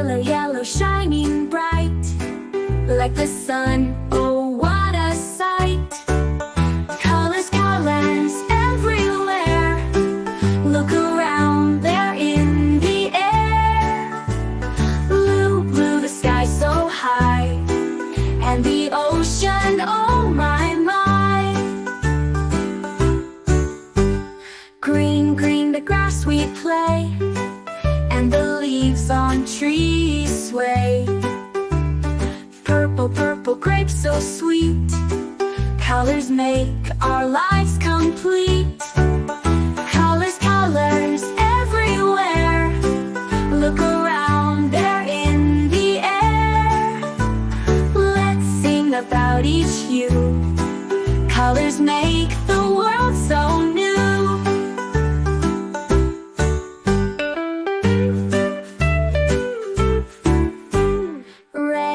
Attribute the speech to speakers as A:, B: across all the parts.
A: Yellow, yellow, shining bright, like the sun, oh what a sight. Colors, colors everywhere, look around, they're in the air. Blue, blue, the sky so high, and the ocean, oh my, my. Green, green, the grass we play, and the leaves on trees sway. Purple, purple, grapes so sweet, colors make our lives complete. Colors, colors everywhere, look around, they're in the air. Let's sing about each hue, colors make the world so new.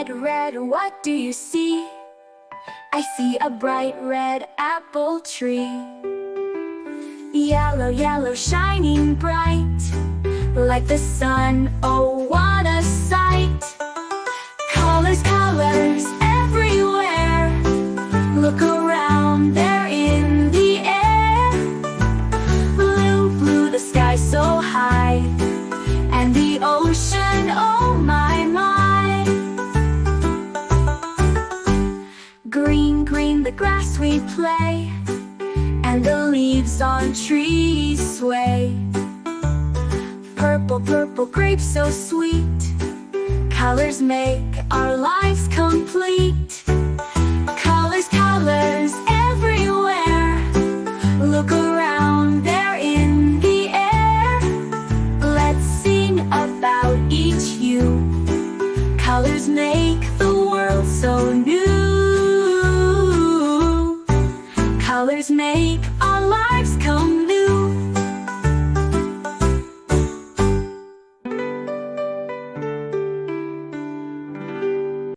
A: Red, what do you see? I see a bright red apple tree. Yellow, yellow, shining bright, like the sun, oh what a sight. Colors, colors everywhere, look around, they're in the air. Blue, blue, the sky so high, and the ocean, oh my, my. Green, green, the grass we play, and the leaves on trees sway. Purple, purple, grapes so sweet, colors make our lives complete. Colors, colors everywhere, look around, they're in the air. Let's sing about each hue, colors make the world so new. Colors make our lives come new.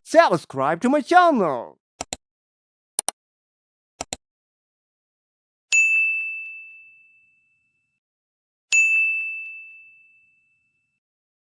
B: Subscribe to my channel.